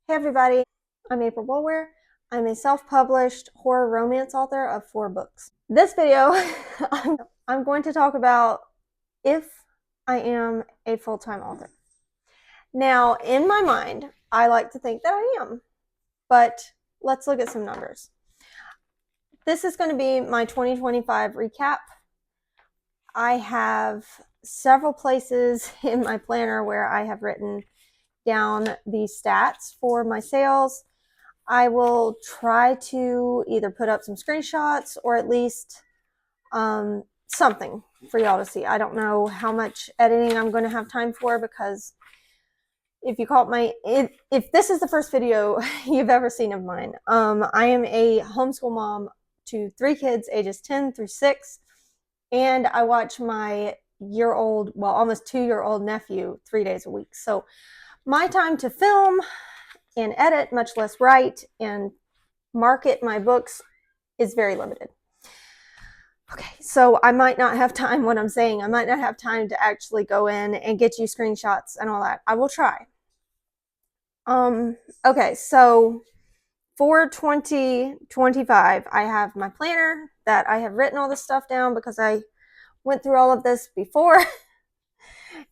Hey everybody, I'm April Boulware. I'm a self-published horror romance author of 4 books. This video, I'm going to talk about if I am a full-time author. Now, in my mind, I like to think that I am, but let's look at some numbers. This is going to be my 2025 recap. I have several places in my planner where I have written down the stats for my sales. I will try to either put up some screenshots or at least something for y'all to see. I don't know how much editing I'm going to have time for, because if you caught if this is the first video you've ever seen of mine, I am a homeschool mom to 3 kids ages 10 through 6, and I watch my almost 2-year-old nephew 3 days a week. So my time to film and edit, much less write and market my books, is very limited. Okay, so I might not have time, what I'm saying, I might not have time to actually go in and get you screenshots and all that. I will try. Okay, so for 2025, I have my planner that I have written all this stuff down because I went through all of this before.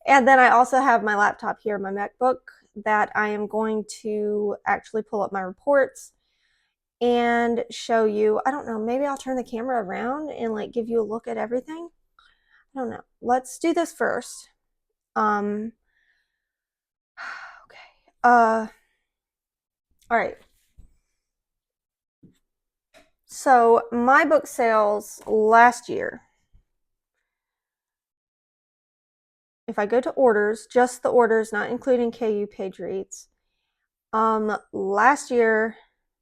And then I also have my laptop here, my MacBook, that I am going to actually pull up my reports and show you. I don't know, maybe I'll turn the camera around and like give you a look at everything. I don't know. Let's do this first. Okay. All right. So my book sales last year, if I go to orders, just the orders, not including KU page reads, last year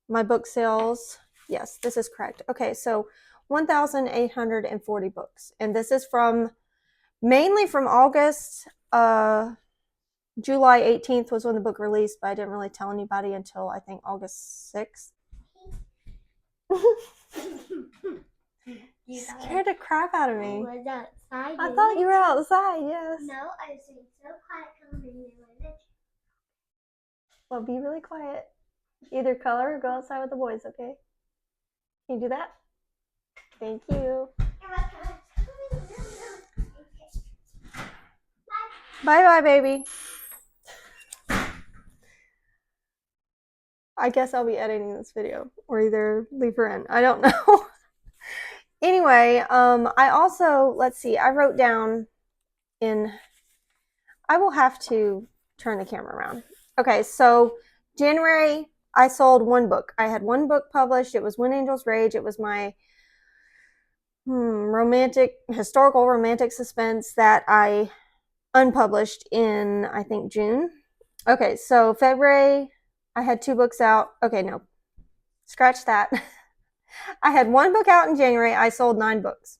my book sales, yes, this is correct. Okay, so 1,840 books, and this is mainly from August. July 18th was when the book released, but I didn't really tell anybody until I think August 6th. You scared the crap out of me. I was outside. I thought you were outside, yes. No, I was being so quiet coming in. Well, be really quiet. Either color or go outside with the boys, okay? Can you do that? Thank you. Bye-bye, baby. I guess I'll be editing this video, or either leave her in. I don't know. Anyway, I also, let's see, I wrote down I will have to turn the camera around. Okay, so January, I sold 1 book. I had 1 book published. It was When Angels Rage. It was my historical romantic suspense that I unpublished in, I think, June. Okay, so February, I had 2 books out. Okay, no, scratch that. I had 1 book out in January. I sold 9 books.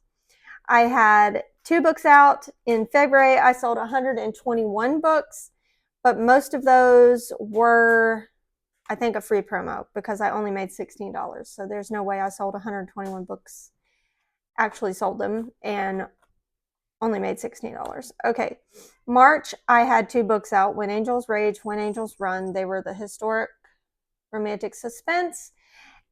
I had 2 books out in February. I sold 121 books, but most of those were, I think, a free promo because I only made $16. So there's no way I sold 121 books, actually sold them, and only made $16. Okay, March, I had 2 books out, When Angels Rage, When Angels Run. They were the historic romantic suspense,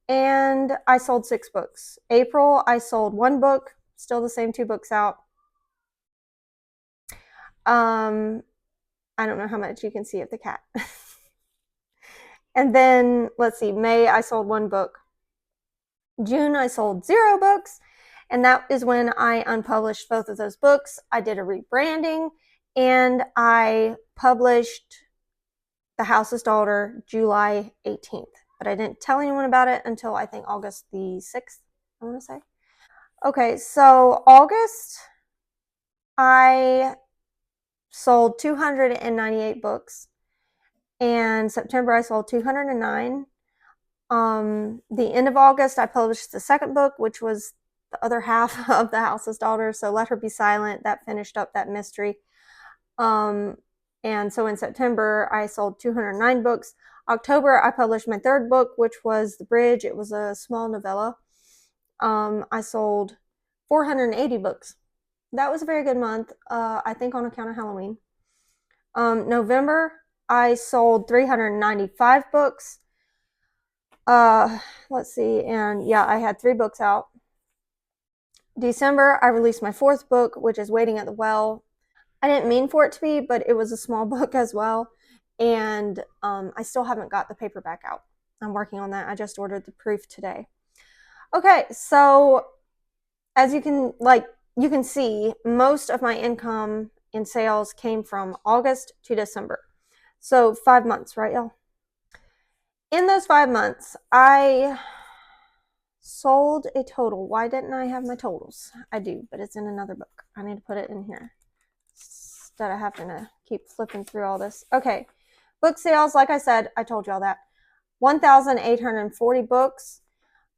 and I sold 6 books. April, I sold 1 book, still the same 2 books out. I don't know how much you can see of the cat. And then, let's see, May, I sold 1 book. June, I sold 0 books, and that is when I unpublished both of those books. I did a rebranding, and I published The House's Daughter July 18th, but I didn't tell anyone about it until I think August the 6th, I want to say. Okay, so August, I sold 298 books, and September I sold 209. The end of August, I published the 2nd book, which was the other half of The House's Daughter, so Let Her Be Silent. That finished up that mystery. And so in September, I sold 209 books. October, I published my 3rd book, which was The Bridge. It was a small novella. I sold 480 books. That was a very good month, I think, on account of Halloween. November, I sold 395 books. Let's see, and yeah, I had 3 books out. December, I released my 4th book, which is Waiting at the Well. I didn't mean for it to be, but it was a small book as well. And I still haven't got the paperback out. I'm working on that. I just ordered the proof today. Okay, so as you can see, most of my income in sales came from August to December. So 5 months, right, y'all? In those 5 months, I sold a total. Why didn't I have my totals? I do, but it's in another book. I need to put it in here instead of having to keep flipping through all this. Okay, book sales, like I said, I told y'all that. 1,840 books.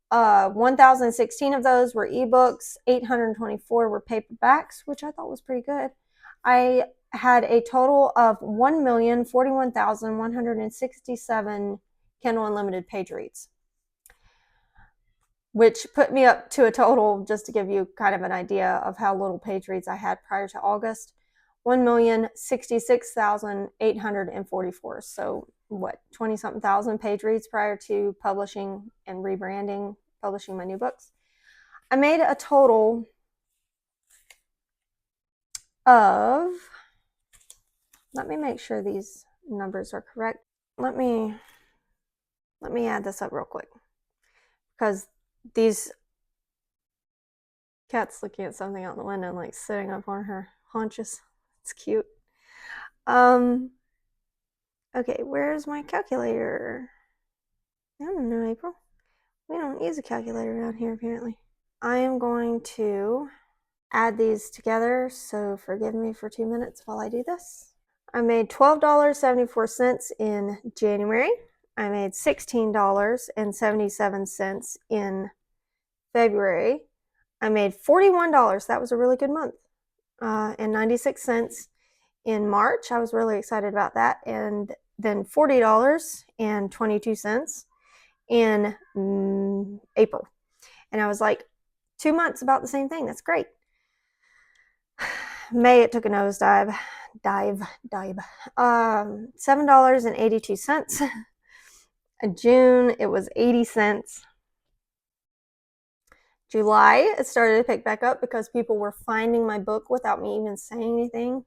1,016 of those were ebooks. 824 were paperbacks, which I thought was pretty good. I had a total of 1,041,167 Kindle Unlimited page reads, which put me up to a total, just to give you kind of an idea of how little page reads I had prior to August, 1,066,844. So what, 20-something thousand page reads prior to publishing and rebranding, publishing my new books. I made a total of, let me make sure these numbers are correct. Let me add this up real quick, because these cat's looking at something out the window and like sitting up on her haunches. It's cute. Okay, where's my calculator? I don't know, April. We don't use a calculator around here, apparently. I am going to add these together, so forgive me for 2 minutes while I do this. I made $12.74 in January. I made $16.77 in February. I made $41. That was a really good month. And 96 cents in March. I was really excited about that. And then $40.22 in April. And I was like, 2 months about the same thing. That's great. May, it took a nosedive. $7.82. June, it was 80 cents. July, it started to pick back up because people were finding my book without me even saying anything.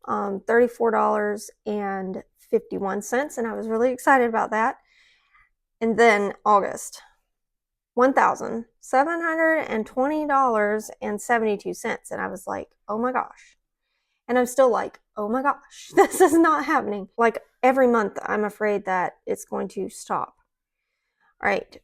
$34.51, and I was really excited about that. And then August, $1,720.72, and I was like, oh my gosh. And I'm still like, oh my gosh, this is not happening. Like every month, I'm afraid that it's going to stop. All right,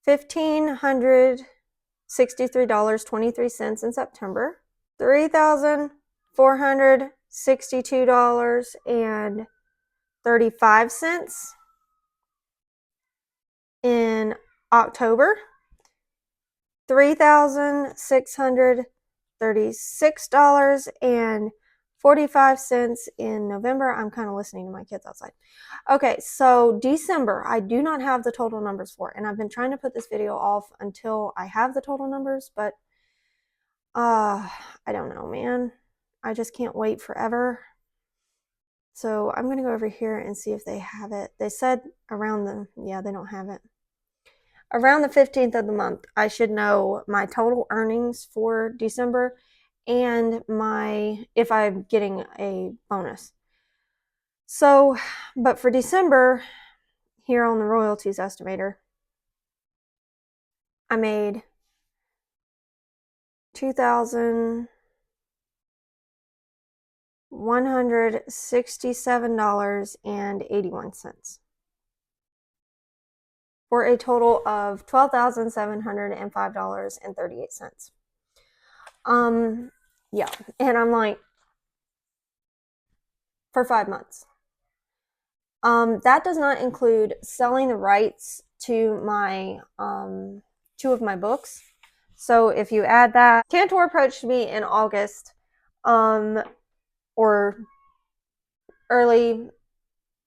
$1,563.23 in September, $3,462.35 in October, $3,636.45 in November. I'm kind of listening to my kids outside. Okay, so December, I do not have the total numbers for, and I've been trying to put this video off until I have the total numbers, but I don't know, man. I just can't wait forever. So I'm going to go over here and see if they have it. They said around the, yeah, they don't have it. Around the 15th of the month, I should know my total earnings for December and if I'm getting a bonus. So, but for December, here on the royalties estimator, I made $2,167.81 for a total of $12,705.38. Yeah, and I'm like, for 5 months. That does not include selling the rights to my 2 of my books. So if you add that, Tantor approached me in August, or early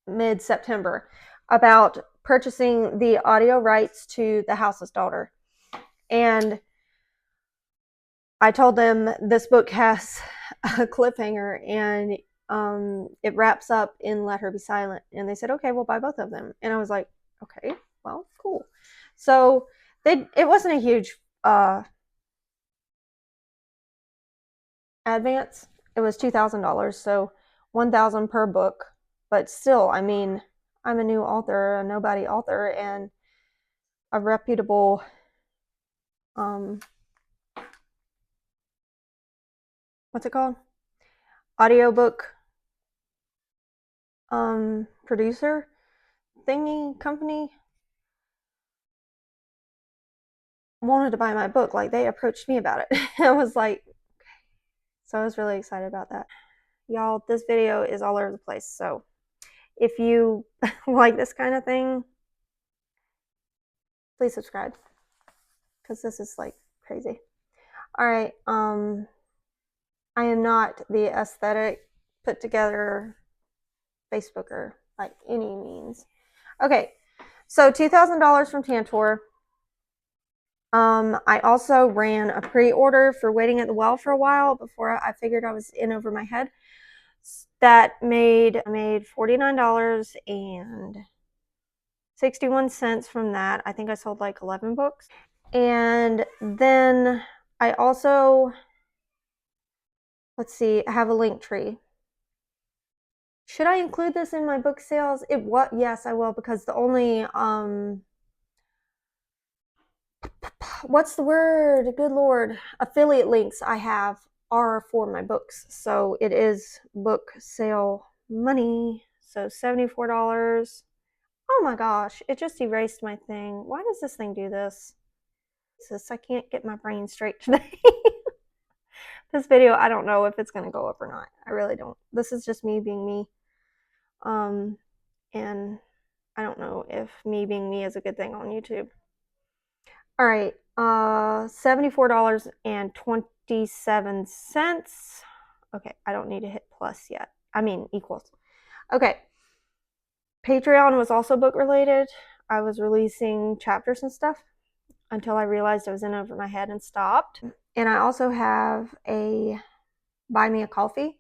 mid-September, about purchasing the audio rights to The Houseless Daughter. And I told them this book has a cliffhanger and it wraps up in Let Her Be Silent. And they said, okay, we'll buy both of them. And I was like, okay, well, cool. So it wasn't a huge advance. It was $2,000, so $1,000 per book. But still, I mean, I'm a new author, a nobody author, and a reputable what's it called? Audiobook producer thingy company wanted to buy my book. Like, they approached me about it. I was like, okay. So I was really excited about that. Y'all, this video is all over the place. So if you like this kind of thing, please subscribe, because this is like crazy. All right. I am not the aesthetic, put together Facebooker by any means. Okay. So $2,000 from Tantor. I also ran a pre-order for Waiting at the Well for a while before I figured I was in over my head. That I made $49.61 from that. I think I sold like 11 books. And then I also, let's see, I have a link tree. Should I include this in my book sales? Yes, I will, because the only what's the word? Good Lord. Affiliate links I have are for my books. So it is book sale money. So $74. Oh my gosh, it just erased my thing. Why does this thing do this? I can't get my brain straight today. This video, I don't know if it's going to go up or not. I really don't. This is just me being me. And I don't know if me being me is a good thing on YouTube. All right, $74.27. Okay, I don't need to hit plus yet. I mean, equals. Okay. Patreon was also book related. I was releasing chapters and stuff until I realized I was in over my head and stopped. And I also have a Buy Me a Coffee,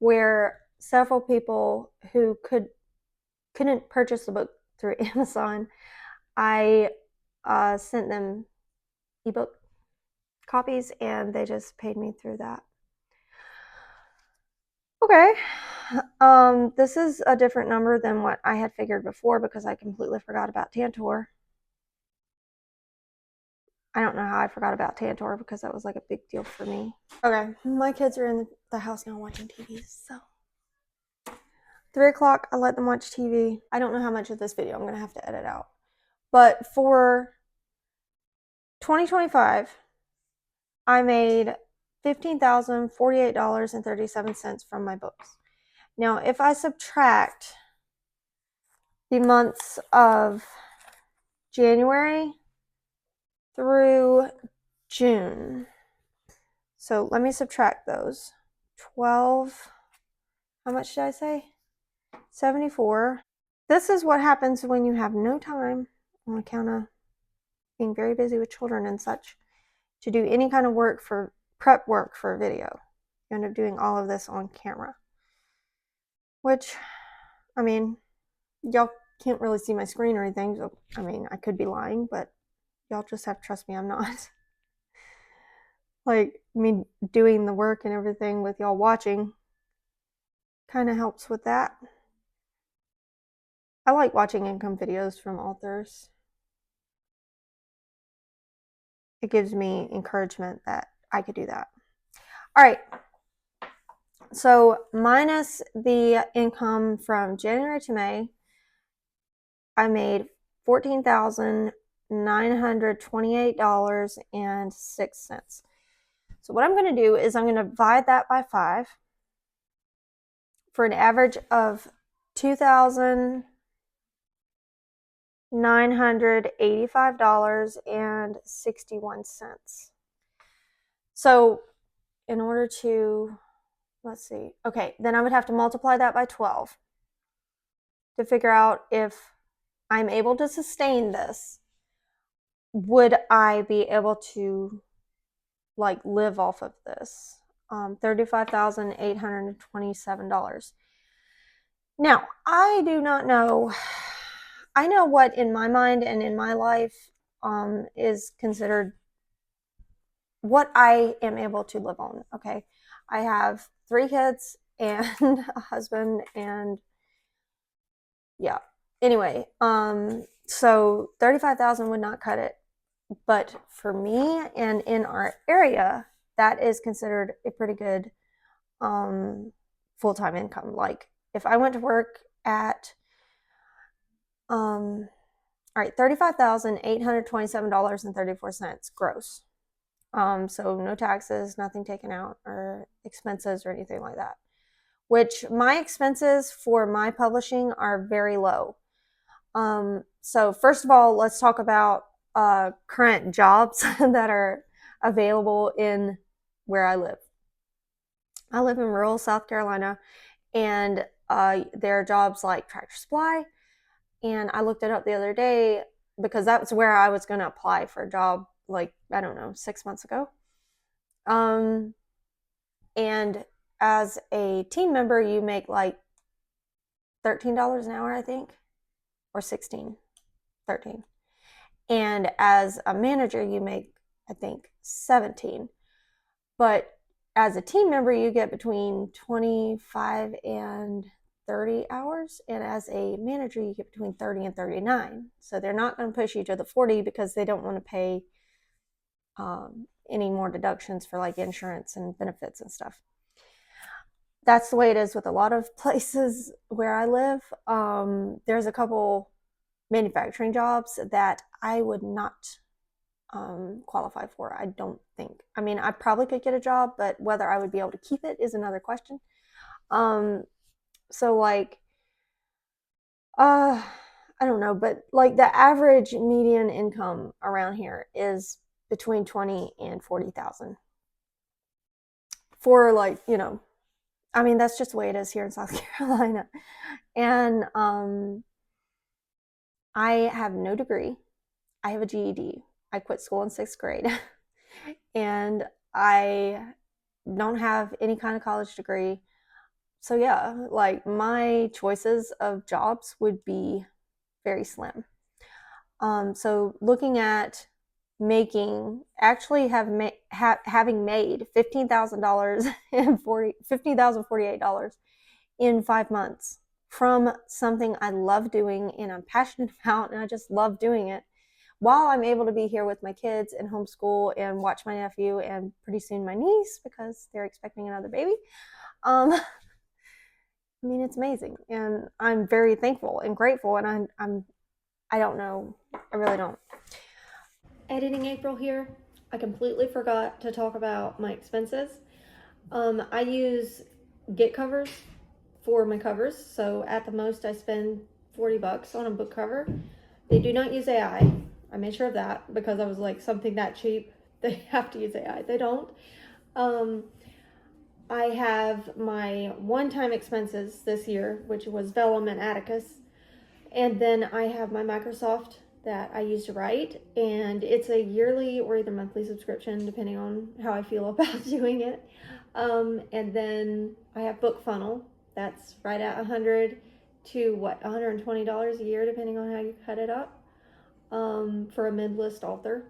where several people who couldn't purchase the book through Amazon, I sent them ebook copies, and they just paid me through that. Okay. This is a different number than what I had figured before, because I completely forgot about Tantor. I don't know how I forgot about Tantor, because that was like a big deal for me. Okay, my kids are in the house now watching TV, so 3 o'clock, I let them watch TV. I don't know how much of this video I'm going to have to edit out. But for 2025, I made $15,048.37 from my books. Now, if I subtract the months of January through June, so let me subtract those. 12, how much did I say? 74. This is what happens when you have no time, on account of being very busy with children and such, to do any kind of prep work for a video. You end up doing all of this on camera, which, I mean, y'all can't really see my screen or anything, so I mean, I could be lying, but y'all just have to trust me, I'm not. Like, me doing the work and everything with y'all watching kind of helps with that. I like watching income videos from authors. It gives me encouragement that I could do that. All right. So minus the income from January to May, I made $14,928.06. So what I'm going to do is I'm going to divide that by 5 for an average of $2,985.61. So in order to, let's see, okay, then I would have to multiply that by 12 to figure out if I'm able to sustain this. Would I be able to like live off of this? $35,827. Now, I do not know. I know what in my mind and in my life is considered what I am able to live on. Okay. I have 3 kids and a husband, and yeah. Anyway, so 35,000 would not cut it. But for me and in our area, that is considered a pretty good full-time income. Like if I went to work at all right, $35,827.34 gross. So no taxes, nothing taken out, or expenses or anything like that. Which my expenses for my publishing are very low. So first of all, let's talk about current jobs that are available in where I live. I live in rural South Carolina, and there are jobs like Tractor Supply. And I looked it up the other day because that's where I was going to apply for a job, like, I don't know, 6 months ago. And as a team member, you make like $13 an hour, I think, or 16, 13. And as a manager, you make, I think, 17. But as a team member, you get between 25 and 30 hours. And as a manager, you get between 30 and 39. So they're not going to push you to the 40 because they don't want to pay any more deductions for like insurance and benefits and stuff. That's the way it is with a lot of places where I live. There's a couple manufacturing jobs that I would not qualify for, I don't think. I mean, I probably could get a job, but whether I would be able to keep it is another question. So like, I don't know, but like the average median income around here is between 20 and 40,000 for like, you know, I mean, that's just the way it is here in South Carolina. And I have no degree. I have a GED. I quit school in 6th grade. And I don't have any kind of college degree. So yeah, like my choices of jobs would be very slim. So looking at having made $15,000 and $15,048 in 5 months from something I love doing and I'm passionate about, and I just love doing it, while I'm able to be here with my kids and homeschool and watch my nephew and pretty soon my niece because they're expecting another baby. I mean, it's amazing, and I'm very thankful and grateful, and I don't know, I really don't. Editing April here. I completely forgot to talk about my expenses. I use Git covers for my covers, so at the most I spend $40 on a book cover. They do not use AI. I made sure of that because I was like, something that cheap, they have to use AI. They don't. I have my one-time expenses this year, which was Vellum and Atticus. And then I have my Microsoft that I use to write, and it's a yearly or either monthly subscription, depending on how I feel about doing it. And then I have BookFunnel. That's right at $100 to $120 a year, depending on how you cut it up, for a mid-list author.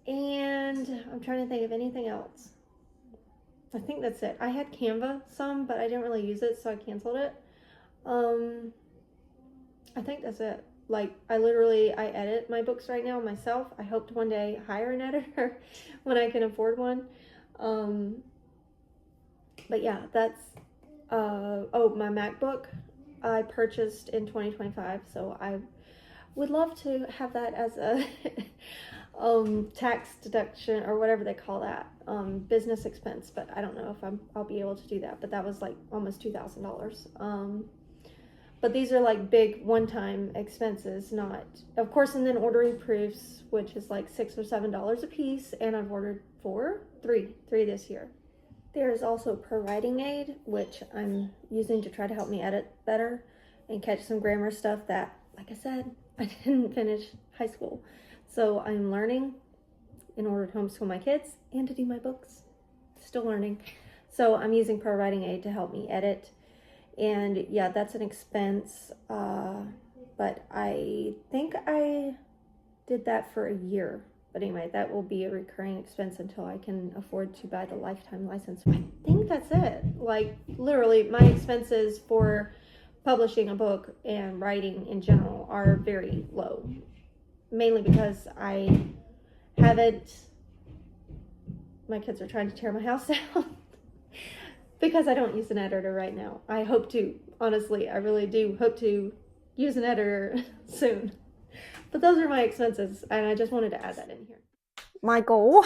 And I'm trying to think of anything else. I think that's it. I had Canva some, but I didn't really use it, so I canceled it. I think that's it. Like, I edit my books right now myself. I hope to one day hire an editor when I can afford one. But yeah, that's, my MacBook I purchased in 2025, so I would love to have that as a tax deduction or whatever they call that, business expense, but I don't know if I'll be able to do that. But that was like almost $2,000. But these are like big one-time expenses, not, of course. And then ordering proofs, which is like $6 or $7 a piece, and I've ordered three this year. There's also Pro Writing Aid, which I'm using to try to help me edit better and catch some grammar stuff that, like I said, I didn't finish high school. So I'm learning in order to homeschool my kids and to do my books. still learning. So I'm using Pro Writing Aid to help me edit. And yeah, that's an expense. But I think I did that for a year. But anyway, that will be a recurring expense until I can afford to buy the lifetime license. I think that's it. Like, literally, my expenses for publishing a book and writing in general are very low. Mainly because I haven't... My kids are trying to tear my house down. Because I don't use an editor right now. I hope to. Honestly, I really do hope to use an editor soon. But those are my expenses, and I just wanted to add that in here. My goal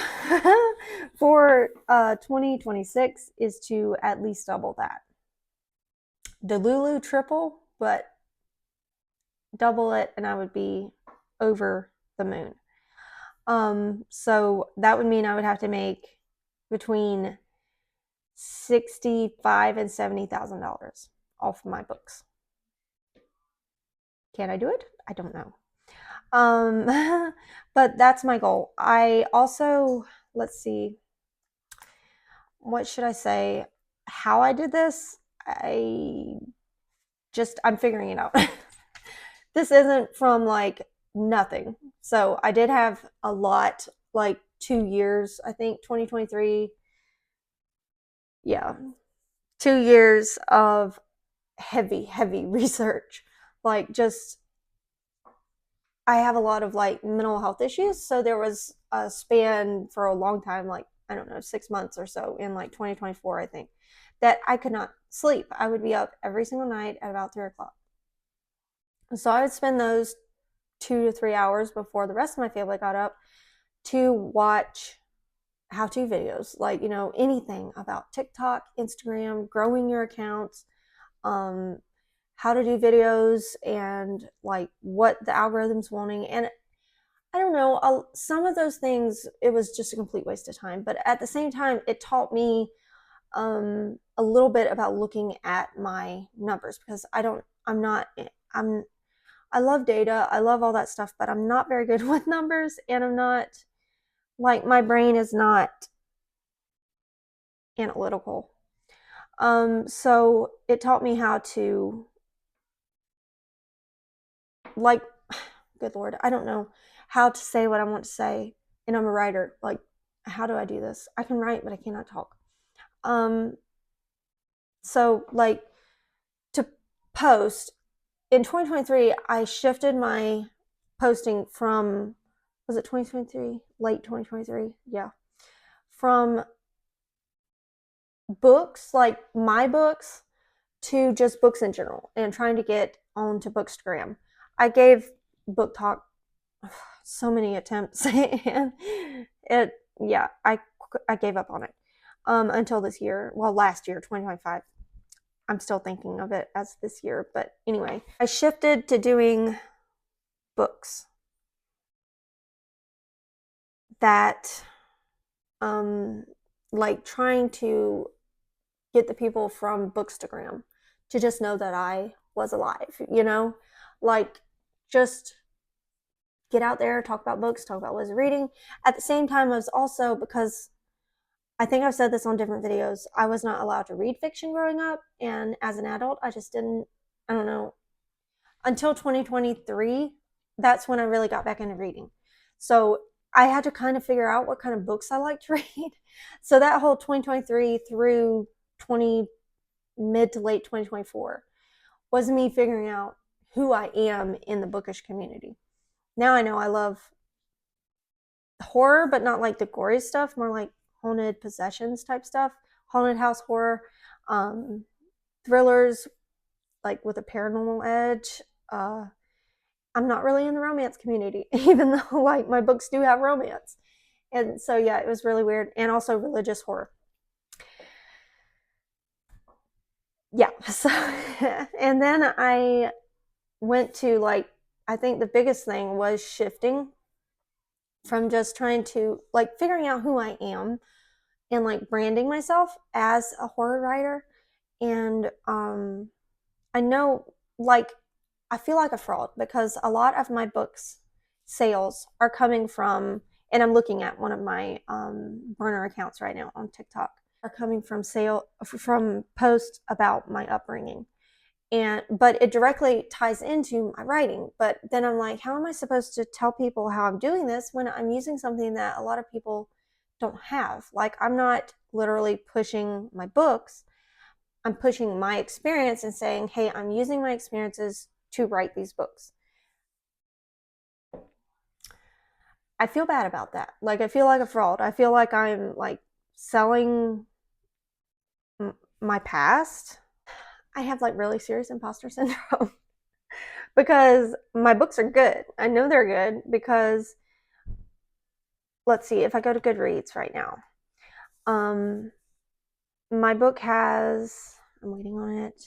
for 2026 is to at least double that. Delulu triple, but double it and I would be over the moon. So that would mean I would have to make between $65,000 and $70,000 off my books. Can I do it? I don't know. But that's my goal. I also, let's see, what should I say? How I did this, I'm figuring it out. This isn't from like nothing. So I did have a lot, like 2 years, I think 2023. Yeah. 2 years of heavy research. Like, just, I have a lot of like mental health issues. So there was a span for a long time, like, I don't know, 6 months or so in like 2024, I think, that I could not sleep. I would be up every single night at about 3 o'clock. So I would spend those 2 to 3 hours before the rest of my family got up to watch how-to videos, like, you know, anything about TikTok, Instagram, growing your accounts, how to do videos, and like what the algorithm's wanting. And I don't know, some of those things, it was just a complete waste of time. But at the same time, it taught me a little bit about looking at my numbers, because I love data, I love all that stuff, but I'm not very good with numbers, and I'm not, like, my brain is not analytical. So it taught me how to, like, good Lord, I don't know how to say what I want to say, and I'm a writer. Like, how do I do this? I can write, but I cannot talk. So, like, to post, in 2023, I shifted my posting from, was it 2023? Late 2023? Yeah. From books, like my books, to just books in general, and trying to get onto Bookstagram. I gave Book Talk so many attempts, and I gave up on it until this year. Well, last year, 2025. I'm still thinking of it as this year, but anyway, I shifted to doing books that, like, trying to get the people from Bookstagram to just know that I was alive, you know, like, just get out there, talk about books, talk about what I was reading. At the same time, I was also, because I think I've said this on different videos, I was not allowed to read fiction growing up, and as an adult, I just didn't, I don't know, until 2023, that's when I really got back into reading. So I had to kind of figure out what kind of books I like to read. So that whole 2023 through mid to late 2024 was me figuring out who I am in the bookish community. Now I know I love horror, but not like the gory stuff, more like haunted possessions type stuff, haunted house horror, thrillers, like with a paranormal edge. I'm not really in the romance community, even though, like, my books do have romance. And so, yeah, it was really weird. And also religious horror. Yeah. So, and then I went to, like, I think the biggest thing was shifting from just trying to, like, figuring out who I am and, like, branding myself as a horror writer. And I know, like, I feel like a fraud, because a lot of my books sales are coming from, and I'm looking at one of my burner accounts right now on TikTok. are coming from posts about my upbringing. But it directly ties into my writing. But then I'm like, how am I supposed to tell people how I'm doing this when I'm using something that a lot of people don't have? Like, I'm not literally pushing my books. I'm pushing my experience and saying, hey, I'm using my experiences to write these books. I feel bad about that. Like, I feel like a fraud. I feel like I'm like selling my past. I have like really serious imposter syndrome because my books are good. I know they're good because let's see, if I go to Goodreads right now, my book has, I'm waiting on it,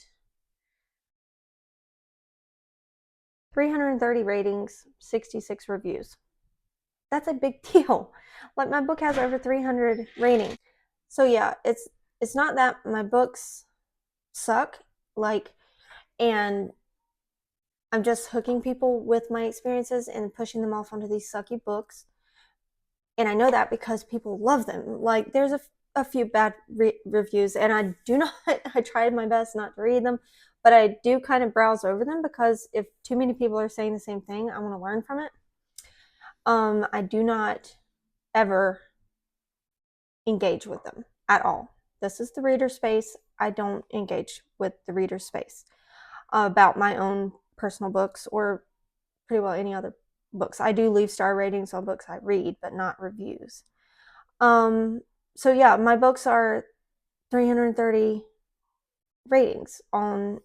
330 ratings, 66 reviews. That's a big deal. Like, my book has over 300 ratings. So yeah, it's not that my books suck, like, and I'm just hooking people with my experiences and pushing them off onto these sucky books. And I know that because people love them. Like, there's a few bad reviews, and I do not, I tried my best not to read them, but I do kind of browse over them because if too many people are saying the same thing, I want to learn from it. I do not ever engage with them at all. This is the reader space. I don't engage with the reader space about my own personal books or pretty well any other books. I do leave star ratings on books I read, but not reviews. So yeah, my books are 330 ratings on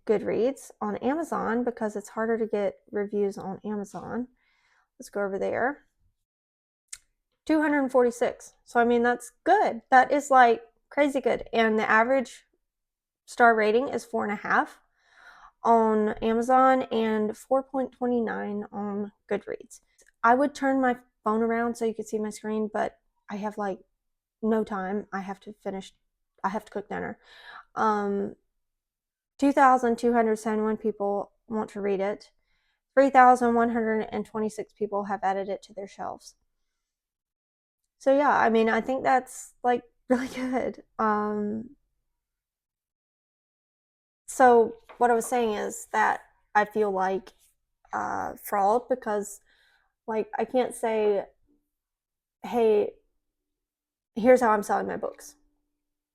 Goodreads. On Amazon, because it's harder to get reviews on Amazon, let's go over there, 246. So I mean, that's good. That is like crazy good. And the average star rating is 4.5 on Amazon and 4.29 on Goodreads. I would turn my phone around so you could see my screen, but I have like no time. I have to cook dinner. 2,271 people want to read it. 3,126 people have added it to their shelves. So yeah, I mean, I think that's like really good. So what I was saying is that I feel like fraud because, like, I can't say, hey, here's how I'm selling my books.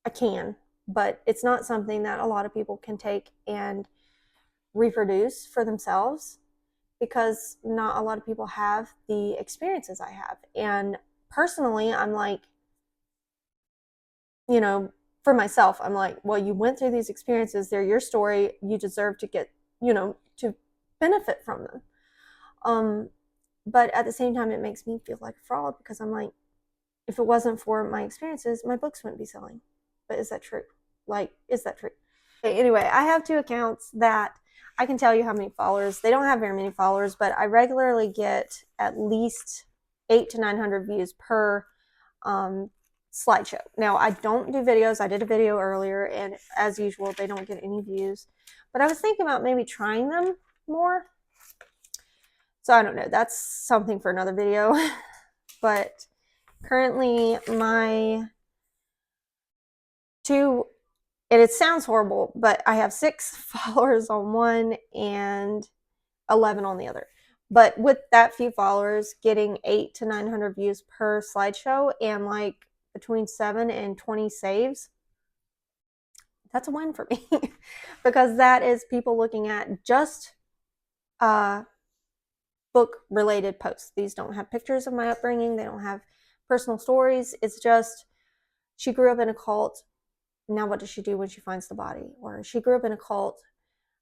I can, but it's not something that a lot of people can take and reproduce for themselves because not a lot of people have the experiences I have. And personally, I'm like, you know, for myself, I'm like, well, you went through these experiences. They're your story. You deserve to get, to benefit from them. But at the same time, it makes me feel like a fraud because I'm like, if it wasn't for my experiences, my books wouldn't be selling. But is that true? Like, is that true? Anyway, I have 2 accounts that I can tell you how many followers. They don't have very many followers, but I regularly get at least 800 to 900 views per slideshow. Now, I don't do videos. I did a video earlier, and as usual, they don't get any views. But I was thinking about maybe trying them more. So I don't know. That's something for another video. But currently, my 2, and it sounds horrible, but I have 6 followers on one and 11 on the other. But with that few followers, getting 800 to 900 views per slideshow and like between 7 and 20 saves, that's a win for me because that is people looking at just book related posts. These don't have pictures of my upbringing. They don't have personal stories. It's just, she grew up in a cult. Now what does she do when she finds the body? Or she grew up in a cult.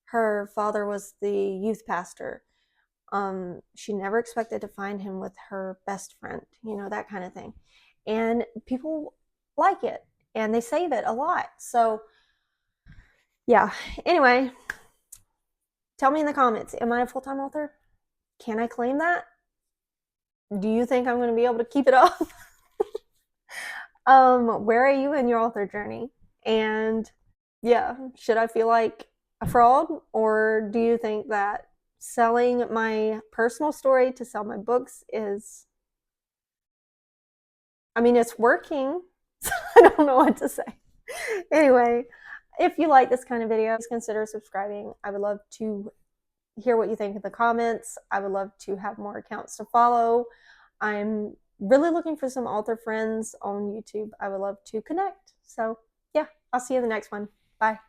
Her father was the youth pastor. She never expected to find him with her best friend, that kind of thing. And people like it and they save it a lot. So yeah, anyway, tell me in the comments, am I a full-time author? Can I claim that? Do you think I'm going to be able to keep it up? Where are you in your author journey? And yeah, should I feel like a fraud, or do you think that selling my personal story to sell my books is, I mean, it's working. I don't know what to say. Anyway, if you like this kind of video, please consider subscribing. I would love to hear what you think in the comments. I would love to have more accounts to follow. I'm really looking for some author friends on YouTube. I would love to connect. So yeah, I'll see you in the next one. Bye.